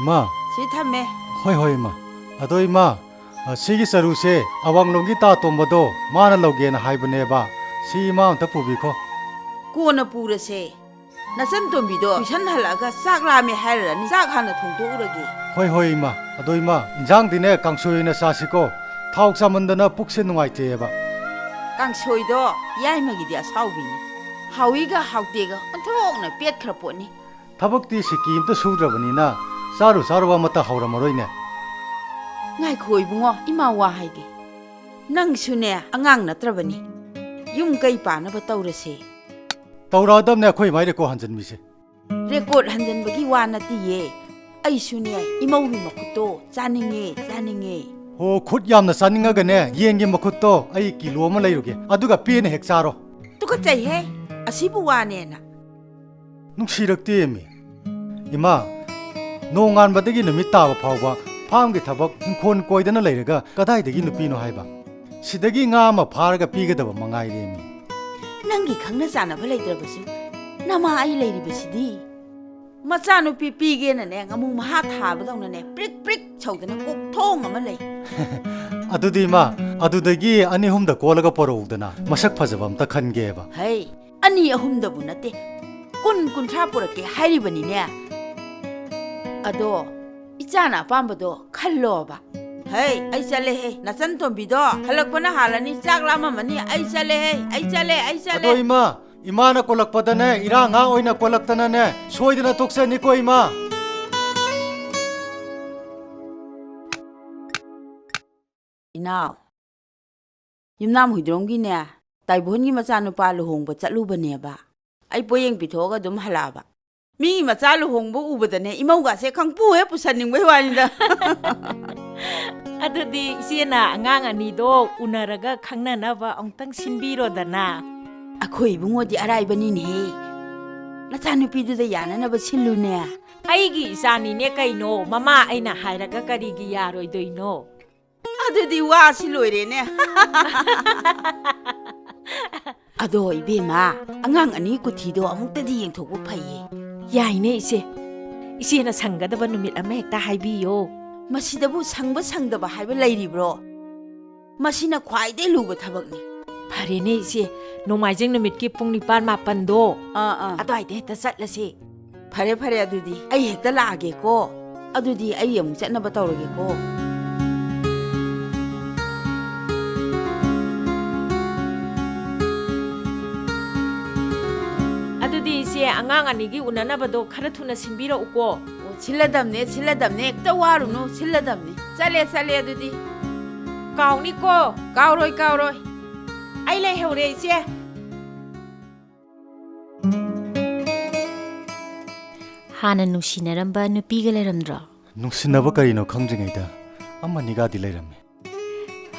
Ma. Si thame. Hoi ma. Adoi ma. Sigi saru se awang longi ta tombado mana loge na haibane ba. Si ma anta pubi ko. Ko na pura se. Nasan tombido tuition halaga sak lami hairani sak hana thongdo urage. Hoi ma. Adoi ma. Injang dine kangsoi na sasiko. Thauk samandana pukse nungai te ba. Kangsoi do yai magi dia saubini. Hawiga hautega onthok na pet khraponi. Thabakti sikim ta sudrabani na. Saru sarwa mata hauramoroi ne. Ngai khoi bungo ima wa haige. Nang sune angang natrabani. Yum kai pa na ba taurase. Tauradam ne khoi mai re ko hanjan mi se. Record hanjan bagi wa na ti ye. Ai sune imau hi makuto chaninge. Ho khut yam na saninga ga ne yengi makut to ai kilo ma leiruge. Aduga pe ne heksaro. Tuka chai he. Asibu wa ne na. Nungsirakti mi. Ima nongan badagi numit taba phawba pham gi thabak khon koidana leiraga kadai dagi nupi no haiba. Sidagi nga ma pharaga pigadaba mangai re mi. Nangi khangna chana ba leitrabasu. Nama ai leiri besidi. Macha nu pige na ne ngamu maha thaba dawna ne prik chaudana kok thong ama lei. Adudi ma adudagi ani humda kolaga porowdana masak phajabam ta khange ba. Hey ani ahumda bu nate. Kun tha porake hairi bani ne. Ado ichana pambado khallo ba. Hey ai chale he nasan tombido halakpana halani chaklama mani ai chale he ai chale. Ado ima na kolakpada ne ira nga oina kolaktana ne soidana toksa ni ko ima. Inau yumnam huidromgi ne taibongi macha nupa luhongba chatlubane ba. Ai poyeng pithoga dum halaba. Mi macha luhongba ubadane imauga se khangpu he pusaning bai wanida. Adudi siena angang ani do unaraga khangnanaba amtang sinbiro dana. Akhoi bungo di arai bani ne. Nacha nupi du da yana na ba silu ne. Aigi isani ne kaino mama aina hairaga karigi yaroi doino. Adudi wa siloire ne. Ado ibema angang ani kuthido amuktadi yengthokbu phaye. Yaine ise na sangadaba numit ama hekta haibiyo. Masidabu sangba sangdaba haiba leiribro. Masina khwaide luba thabakni. Farene ise nomaijeng numit ki pung 9-10 do. Adwaide hekta chatlase. Fare adudi ai hekta laage ko. Adudi ai amu chatnaba tawrage ko. Adudi ise angang anigi unanabado khara thuna sinbiro uko. Silladamne ekta warunu silladamne. Chale adudi. Kauni ko. Kauroi. Ai lai heure ise. Hana nungsinaramba nupiga leiramdro. Nungsinaba karino khangjingaida amaniga di leirame.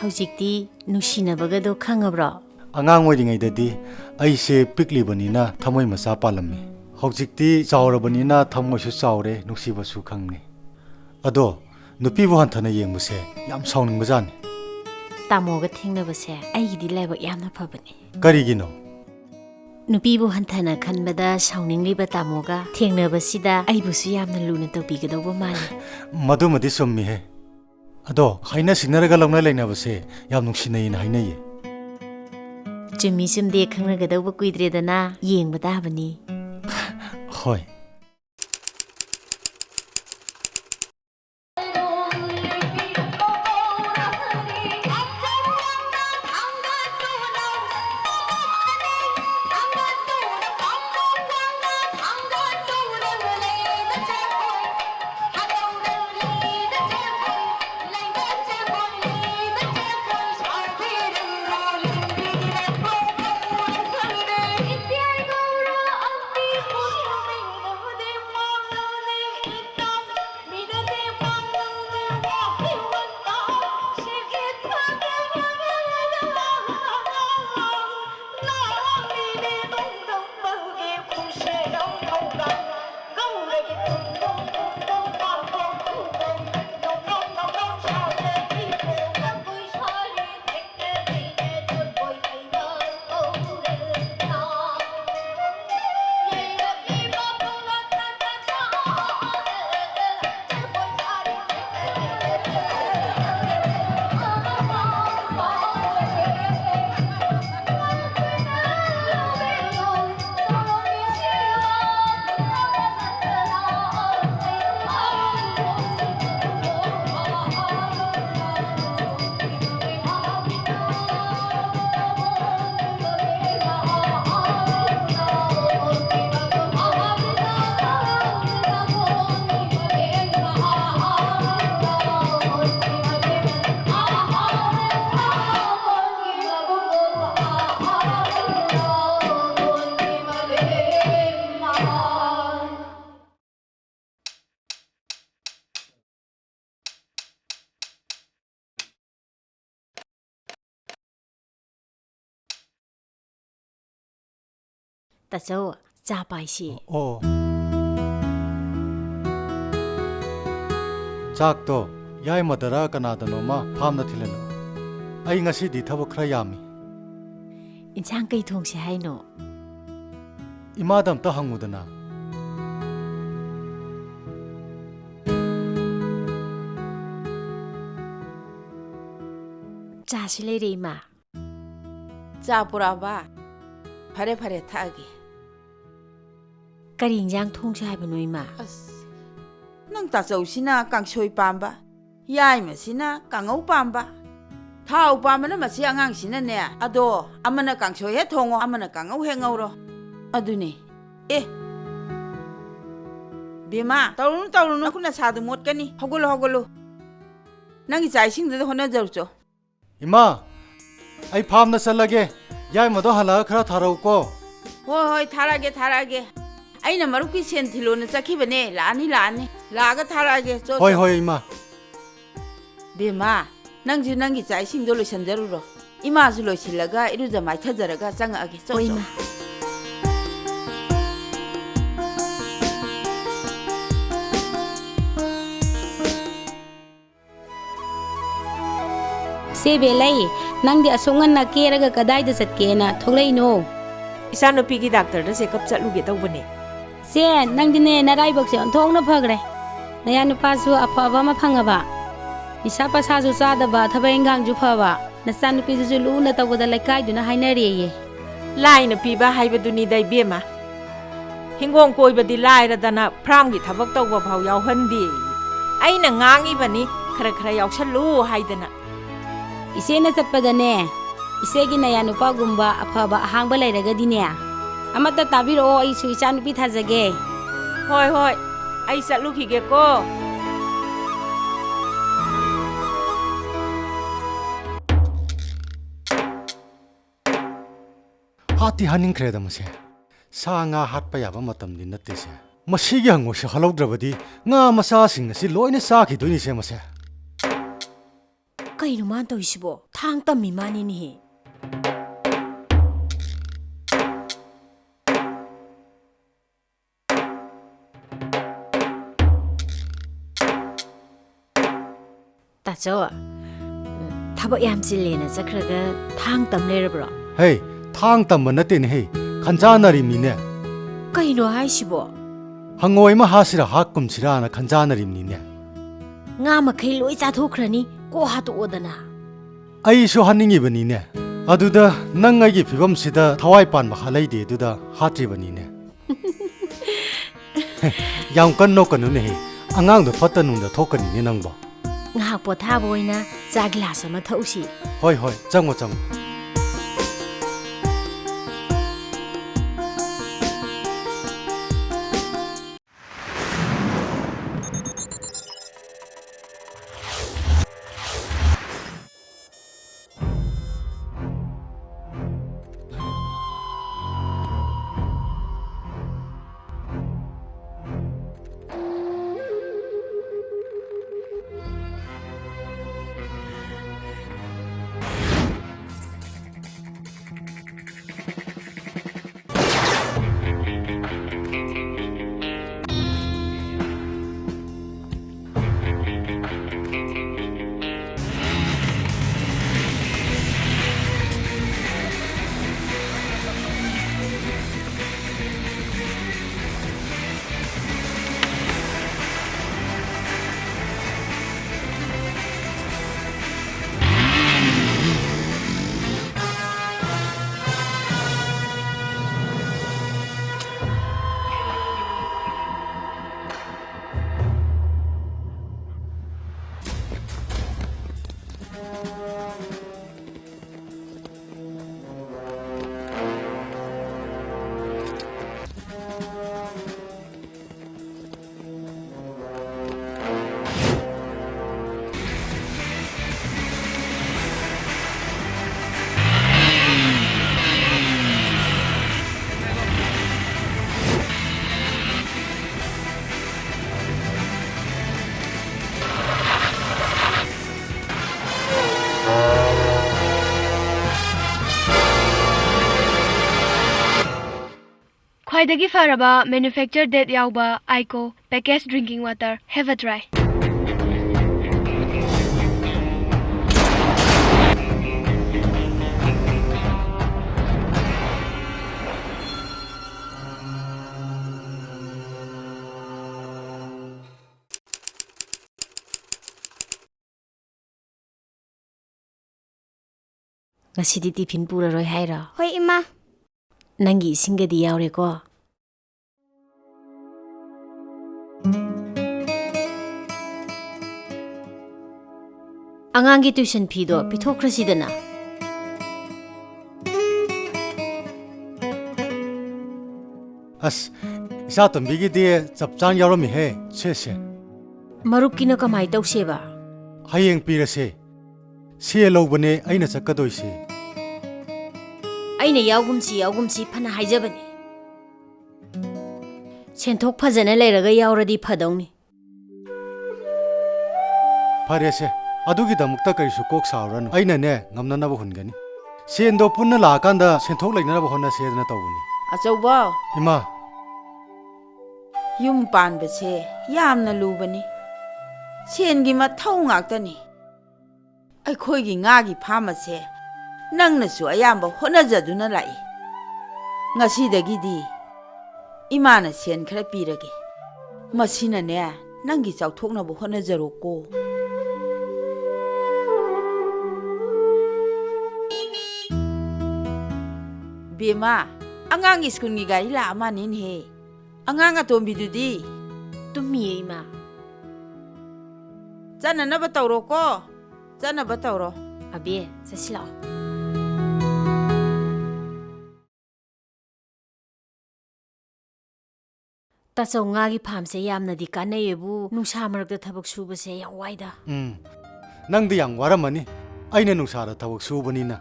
Haujikti nungsinaba do khangabro. Angang oiringaidadi aise piklibanina thamoi macha palame. Haujikti chaurabanina thamoisu chaure nungsibasu khangni. Ado nupibu hanthana yengmuse yam sauningmajani. Tamoga thengnabase aigidi laiba yamna phabani. Karigino nupibu hanthana khanbada sauningliba tamoga thengnabasida aibusu yamna luna tawbigadawba mali. Madumadi summi he. Ado haina sinaraga lawna lainabase yam nungsinayina hainaye. Chumi sumde khangnagadawba kuidredana yengbada habani. Hoi. ตาเจ้าจ่าไปสิ โอ้จากโตยายมาดรากันนาดนอมาพามนาทิเลนไอ้งาสิดีทบครายามี อินช่างไก่ทงเสียให้หนู อิมาดัมตะหังมุดนาจ่าชิเลยดีมา จ้าปุระบ้าพาเรพาเรทากี กระดิ่งย่างทงเสียให้บนุยมา นั่งตาเจ้าสินะกังช่วยปามบะยายมาสินะกังเอาปามบะถ้าเอาปามมันมาเสียงางสินะเนี่ยอะโดอามันกังช่วยให้ทงอามันกังเอาเฮงเอาหรออะดูนี่เอ๊ะเบียมาตาวรุนนะคุณน่ะชาดูหมดกันนี่ฮกลุนั่งใจสิ่งเดียวคนน่ะเจ้าจ้ะ อิมาไอ้พามนาสลาเกยายมาดฮัลาคราทาราวโก โอ้ยทาราเกไอ้น่ะมารุกิเซนทิโลนะจะคิดเนี่ยลานี่ลาก็ทาราเกจ้ะ เฮ้ยอิมา เบียมานั่งกิใจสิ่งเดียวเลยฉันจะรู้หรออีมาสุโลชิลกะอีรู้จะไม่ทัดจะระกะจังอาเกจ้ะ โอ้ยมา เซเบลัยนั่งเดียส่งเงินนักเกะระกะกระไดจะสัตเกนะทกเลยโน อิสานนปีกีดักเตอร์เสกับจัดลูกเกตเอาบนเนี่ย เซนั่งดิเนนารายบอกเสียงทองนับพักเลยนายานุปัสสุอภาวะมาพังบะอิสาปัสสาสุซาดบะทบเองกังจุภาวะนัสานุปิจุลูนตะวดละกายดูนะให้นารีเย ไล่นปีบ้าให้บดุนีได้เบี้ยมาหิงวงโกยบดีไล่ระดับพรามกิทับกตกว่าเผายาวหันดีไอ้หนังงางอีบันนี้ใครยาวฉันรู้ให้เดนะ อิเซนะสัปดาห์เนี่ยอิเซกินายานุปากุมบะอภาวะหางบะเลยระกะดิเนี่ยอามาตะตาบิโรอิสุอิสานุปิทัซะเก เฮ้ยไอ้สัตว์ลูกขี้เกโก้ ฮาติฮันิงเครดมาเสสางาฮัดไปยาบมาตัมดินนัตเตเสมาสิยังงอชฮัลโลดรบดีงามาซาสิงสิลอยเนซาคิดุนิเสมาเส ไก่หนูมันตัวชิบะทางต่ำมีมานี่นี่ตาเจ้าถ้าบอกยามจิเลนะจะครก็ทางต่ำเลยหรือเปล่า เฮ้ยทางต่ำมันนัตเตนเฮ้ขันจานาริมนี่เนี่ย ไก่หนูให้ชิบะ ฮังโอยมาหาสิระฮักกุมสิรานะขันจานาริมนี่เนี่ย งามาเคยลุยจ่าทุกครั้งนี้ก็หาตัวดนะ ไอ้ชูฮันนิงอีบันนี่เนี่ยอะดูดานั่งไงกี่พิบมสิดาทวายปันมาฮาเลดีดูดาฮัตรีบันนี่เนี่ยยังกันนกกันนู่นเฮ้อ่างดูพัฒนุนดาทกันนี่นังบ่ งาปวดท่าบอยนะจากลาสมาเท่าสิ เฮ้ยจังวะ ꯈ꯭ꯋꯥꯏꯗꯒꯤ ꯐꯔꯕ ꯃꯦꯅꯨꯐꯦꯛꯆꯔ date ꯌꯥꯎꯕ ꯑꯥꯏꯀꯣ package drinking water have ꯑ try ꯉꯁꯤꯗꯤ tiffin ꯄꯨꯔꯔꯣꯏ ꯍꯥꯏꯔꯣ? ꯍꯣꯏ ꯏꯃꯥ. ꯅꯪꯒꯤ ꯏꯁꯤꯡꯒꯗꯤ ꯌꯥꯎꯔꯦꯀꯣ? ꯑꯉꯥꯡꯒꯤ ꯇ꯭ꯌꯨꯁꯟ ꯐꯤꯗꯣ ꯄꯤꯊꯣꯛꯈ꯭ꯔꯁꯤꯗꯅ. ꯑꯁ ꯏꯆꯥ ꯇꯣꯝꯕꯤꯒꯤꯗꯤ ꯆꯞ ꯆꯥꯅ ꯌꯥꯎꯔꯝꯃꯤꯍꯦ. ꯁꯦ. ꯃꯔꯨꯞꯀꯤꯅ ꯀꯃꯥꯏ ꯇꯧꯁꯦꯕ? ꯍꯌꯦꯡ ꯄꯤꯔꯁꯦ. ꯁꯦ ꯂꯧꯕꯅꯦ ꯑꯩꯅ ꯆꯠꯀꯗꯣꯏꯁꯦ. ꯑꯩꯅ ꯌꯥꯎꯒꯨꯝꯁꯤ ꯐꯅ ꯍꯥꯏꯖꯕꯅꯤ. ꯁꯦꯟꯊꯣꯛ ꯐꯖꯅ ꯂꯩꯔꯒ ꯌꯥꯎꯔꯗꯤ ꯐꯗꯧꯅꯤ. ꯐꯔꯦꯁꯦ. ꯑꯗꯨꯒꯤꯗꯃꯛꯇ ꯀꯔꯤꯁꯨ ꯀꯣꯛ ꯁꯥꯎꯔꯅꯨ. ꯑꯩꯅꯅꯦ ꯉꯝꯅꯅꯕ ꯍꯨꯟꯒꯅꯤ. ꯁꯦꯟꯗꯣ ꯄꯨꯟꯅ ꯂꯥꯛꯑꯀꯥꯟꯗ ꯁꯦꯟꯊꯣꯛ ꯂꯩꯅꯅꯕ ꯍꯣꯠꯅꯁꯦꯗꯅ ꯇꯧꯕꯅꯤ. ꯑꯆꯧꯕ. ꯏꯃꯥ. ꯌꯨꯝ ꯄꯥꯟꯕꯁꯦ ꯌꯥꯝꯅ ꯂꯨꯕꯅꯤ. ꯁꯦꯟꯒꯤ ꯃꯊꯧ ꯉꯥꯛꯇꯅꯤ. ꯑꯩꯈꯣꯏꯒꯤ ꯉꯥꯒꯤ ꯐꯥꯝ ꯑꯁꯦ ꯅꯪꯅꯁꯨ ꯑꯌꯥꯝꯕ ꯍꯣꯠꯅꯖꯗꯨꯅ ꯂꯥꯛꯏ. ꯉꯁꯤꯗꯒꯤꯗꯤ ꯏꯃꯥꯅ ꯁꯦꯟ ꯈꯔ ꯄꯤꯔꯒꯦ. ꯃꯁꯤꯅꯅꯦ ꯅꯪꯒꯤ ꯆꯥꯎꯊꯣꯛꯅꯕ ꯍꯣꯠꯅꯖꯔꯣꯀꯣ. ꯕꯦꯃꯥ, ꯑꯉꯥꯡꯒꯤ ꯁ꯭ꯀꯨꯜꯒꯤ ꯒꯥꯔꯤ ꯂꯥꯛꯑ ꯃꯥꯟꯅꯦꯅꯦꯍꯦ. ꯑꯉꯥꯡ ꯑꯇꯣꯝꯕꯤꯗꯨꯗꯤ? ꯇꯨꯝꯃꯤꯌꯦ ꯏꯃꯥ. ꯆꯠꯅꯅꯕ ꯇꯧꯔꯣꯀꯣ. ꯆꯠꯅꯕ ꯇꯧꯔꯣ. ꯑꯕꯦ, ꯆꯠꯁꯤ ꯂꯥꯛꯑꯣ. ꯇꯥꯆꯧ ꯉꯥꯒꯤ ꯐꯥꯝꯁꯦ ꯌꯥꯝꯅꯗꯤ ꯀꯥꯟꯅꯩꯌꯦꯕꯨ ꯅꯨꯡꯁꯥ ꯃꯔꯛꯇ ꯊꯕꯛ ꯁꯨꯕꯁꯦ ꯌꯥꯝ ꯋꯥꯏꯗ. ꯅꯪꯗꯤ ꯌꯥꯝ ꯋꯥꯔꯝꯃꯅꯤ. ꯑꯩꯅ ꯅꯨꯡꯁꯥꯗ ꯊꯕꯛ ꯁꯨꯕꯅꯤꯅ.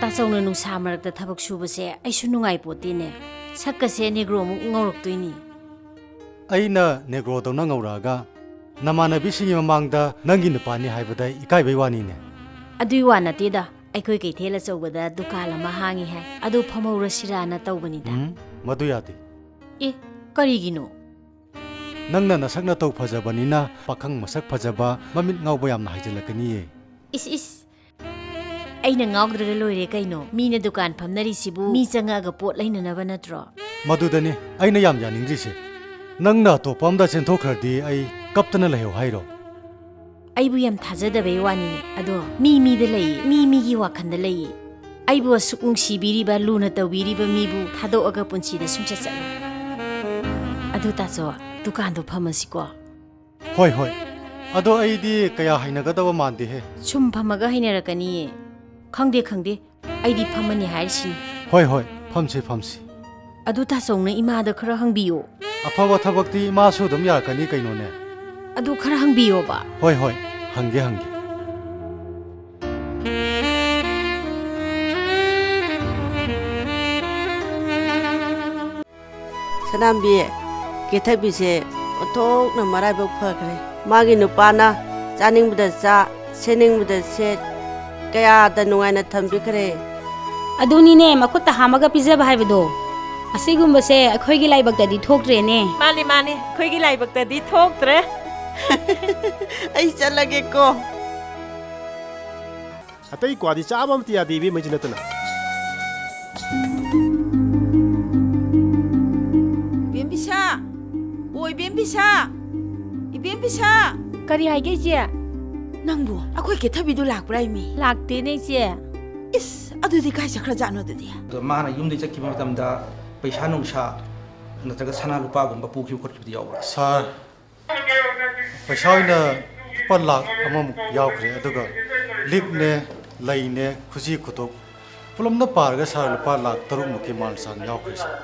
ꯇꯥꯆꯧꯅ ꯅꯨꯡꯁꯥ ꯃꯔꯛꯇ ꯊꯕꯛ ꯁꯨꯕꯁꯦ ꯑꯩꯁꯨ ꯅꯨꯡꯉꯥꯏꯄꯣꯠꯇꯦꯅꯦ. ꯁꯛꯀꯁꯦ ꯅꯦꯒ꯭ꯔꯣꯃꯨꯛ ꯉꯧꯔꯛꯇꯣꯏꯅꯤ. ꯑꯩꯅ ꯅꯦꯒ꯭ꯔꯣꯗꯧꯅ ꯉꯧꯔꯛꯑꯒ ꯅꯃꯥꯟꯅꯕꯤꯁꯤꯡꯒꯤ ꯃꯃꯥꯡꯗ ꯅꯪꯒꯤ ꯅꯨꯄꯥꯅꯤ ꯍꯥꯏꯕꯗ ꯏꯀꯥꯏꯕꯩ ꯋꯥꯅꯤꯅꯦ. ꯑꯗꯨꯏ ꯋꯥ ꯅꯠꯇꯦꯗ. ꯑꯩꯈꯣꯏ ꯀꯩꯊꯦꯜ ꯑꯆꯧꯕꯗ ꯗꯨꯀꯥꯟ ꯑꯃ ꯍꯥꯡꯉꯤ ꯍꯥꯏ. ꯑꯗꯨ ꯐꯝꯍꯧꯔꯁꯤꯔꯥꯅ ꯇꯧꯕꯅꯤꯗ. ꯃꯗꯨ ꯌꯥꯗꯦ. ꯀꯔꯤꯒꯤꯅꯣ? ꯅꯪꯅ ꯅꯁꯛ ꯅꯇꯧ ꯐꯖꯕꯅꯤꯅ ꯄꯥꯈꯪ ꯃꯁꯛ ꯐꯖꯕ ꯃꯃꯤꯠ ꯉꯥꯎꯕ ꯌꯥꯝꯅ ꯍꯩꯖꯤꯜꯂꯛꯀꯅꯤꯌꯦ. ꯏꯁ. ꯑꯩꯅ ꯉꯥꯎꯗ꯭ꯔꯒ ꯂꯣꯏꯔꯦ ꯀꯩꯅꯣ. ꯃꯤꯅ ꯗꯨꯀꯥꯟ ꯐꯝꯅꯔꯤꯁꯤꯕꯨ ꯃꯤ ꯆꯪꯉꯛꯑꯒ ꯄꯣꯠ ꯂꯩꯅꯅꯕ ꯅꯠꯇ꯭ꯔꯣ? ꯃꯗꯨꯗꯅꯤ ꯑꯩꯅ ꯌꯥꯝ ꯌꯥꯅꯤꯡꯗ꯭ꯔꯤꯁꯦ. ꯅꯪꯅ ꯑꯇꯣꯞꯄ ꯑꯝꯗ ꯆꯦꯟꯊꯣꯛꯈ꯭ꯔꯗꯤ ꯑꯩ ꯀꯞꯇꯅ ꯂꯩꯍꯧ ꯍꯥꯏꯔꯣ? ꯑꯩꯕꯨ ꯌꯥꯝ ꯊꯥꯖꯗꯕꯩ ꯋꯥꯅꯤꯅꯦ. ꯑꯗꯣ ꯃꯤꯗ ꯂꯩꯌꯦ. ꯃꯤꯒꯤ ꯋꯥꯈꯟꯗ ꯂꯩꯌꯦ. ꯑꯩꯕꯨ ꯑꯁꯨꯛ ꯅꯨꯡꯁꯤꯕꯤꯔꯤꯕ ꯂꯨꯅ ꯇꯧꯕꯤꯔꯤꯕ ꯃꯤꯕు ꯊꯥꯗꯣꯛꯑꯒ ꯄꯨꯟꯁꯤꯗ ꯁꯨꯡꯆꯠ ꯆꯠꯂꯣꯏ. ꯑꯗꯨ ꯇꯥꯆꯧ, ꯗꯨꯀꯥꯟꯗꯣ ꯐꯝꯃꯁꯤꯀꯣ? ꯍꯣꯏ. ꯑꯗꯣ ꯑꯩꯗꯤ ꯀꯌా ꯍꯩꯅꯒꯗꯕ ꯃꯥꯟꯗꯦꯍꯦ. ꯁꯨꯝ ꯐꯝꯃꯒ ꯍꯩꯅꯔꯛꯀꯅꯤꯌే. ꯈꯪꯗꯦ. ꯑꯩꯗꯤ ꯐꯝꯃꯅꯤ ꯍꯥꯏꯔꯤꯁꯤꯅꯤ. ꯍꯣꯏ. ꯐꯝꯁꯤ. ꯑꯗꯨ ꯇꯥꯆꯧꯅ ꯏꯃꯥꯗ ꯈꯔ ꯍꯪꯕꯤꯌꯣ. ꯑꯐꯕ ꯊꯕꯛꯇꯤ ꯏꯃꯥꯁꯨ ꯑꯗꯨꯝ ꯌꯥꯔꯛꯀꯅꯤ ꯀꯩꯅꯣꯅꯦ. ꯑꯗꯨ ꯈꯔ ꯍꯪꯕꯤꯌꯣꯕ. ꯍꯣꯏ. ꯍꯪꯒꯦ. ꯁꯅꯥꯝꯕꯤ, ꯀꯦꯊꯕꯤꯁꯦ ꯑꯣꯟꯊꯣꯛꯅ ꯃꯔꯥꯏꯕꯛ ꯐꯈ꯭ꯔꯦ. ꯃꯥꯒꯤ ꯅꯨꯄꯥꯅ ꯆꯥꯅꯤꯡꯕꯗ ꯆꯥ, ꯁꯦꯠꯅꯤꯡꯕꯗ ꯁꯦꯠ, ꯀꯌꯥꯗ ꯅꯨꯡꯉꯥꯏꯅ ꯊꯝꯕꯤꯈ꯭ꯔꯦ. ꯑꯗꯨꯅꯤꯅꯦ ꯃꯈꯨꯠꯇ ꯍꯥꯝꯃꯒ ꯄꯤꯖꯕ ꯍꯥꯏꯕꯗꯣ. ꯑꯁꯤꯒꯨꯝꯕꯁꯦ ꯑꯩꯈꯣꯏꯒꯤ ꯂꯥꯏꯕꯛꯇꯗꯤ ꯊꯣꯛꯇ꯭ꯔꯦꯅꯦ. ꯃꯥꯅꯤ. ꯑꯩꯈꯣꯏꯒꯤ ꯂꯥꯏꯕꯛꯇꯗꯤ ꯊꯣꯛꯇ꯭ꯔꯦ. ꯑꯩ ꯆꯠꯂꯒꯦꯀꯣ. ꯑꯇꯩ ꯀ꯭ꯋꯥꯗꯤ ꯆꯥꯕ ꯑꯝꯇ ꯌꯥꯗꯦ ꯏꯕꯦꯝꯃꯩꯁꯤ ꯅꯠꯇꯅ. ꯕꯦꯝꯕꯤꯁꯥ! ꯑꯣꯏ ꯕꯦꯝꯕꯤꯁꯥ! ꯏꯕꯦꯝꯕꯤꯁꯥ! ꯀꯔꯤ ꯍꯥꯏꯒꯦ ꯏꯆꯦ? ꯅꯪꯕꯨ ꯑꯩꯈꯣꯏ ꯀꯦꯊꯕꯤꯗꯨ ꯂꯥꯛꯄ꯭ꯔꯥ ꯏꯃꯤ? ꯂꯥꯛꯇꯦꯅꯦ ꯏꯆꯦ. ꯏꯁ, ꯑꯗꯨꯗꯤ ꯀꯥꯏ ꯆꯠꯈ꯭ꯔꯖꯥꯠꯅꯣ ꯑꯗꯨꯗꯤ? ꯃꯥꯅ ꯌꯨꯝꯗꯩ ꯆꯠꯈꯤꯕ ꯃꯇꯝꯗ ꯄꯩꯁꯥ ꯅꯨꯡꯁꯥ ꯅꯠꯇ꯭ꯔꯒ ꯁꯅꯥ ꯂꯨꯄꯥꯒꯨꯝꯕ ꯄꯨꯈꯤꯕ ꯈꯣꯠꯈꯤꯕꯗꯤ ꯌꯥꯎꯕ꯭ꯔꯥ? ꯁꯥꯔ, ꯄꯩꯁꯥ ꯑꯣꯏꯅ ꯂꯨꯄꯥ ꯂꯥꯛ ꯑꯃꯃꯨꯛ ꯌꯥꯎꯈ꯭ꯔꯦ. ꯑꯗꯨꯒ ꯂꯤꯛꯅꯦ, ꯂꯩꯅꯦ, ꯈꯨꯖꯤ ꯈꯨꯇꯣꯛ ꯄꯨꯂꯞꯅ ꯄꯥꯔꯒ ꯁꯥꯔ ꯂꯨꯄꯥ ꯂꯥꯛ 6 ꯃꯨꯛꯀꯤ ꯃꯥꯜ ꯆꯥꯡ ꯌꯥꯎꯈ꯭ꯔꯦ ꯁꯥꯔ.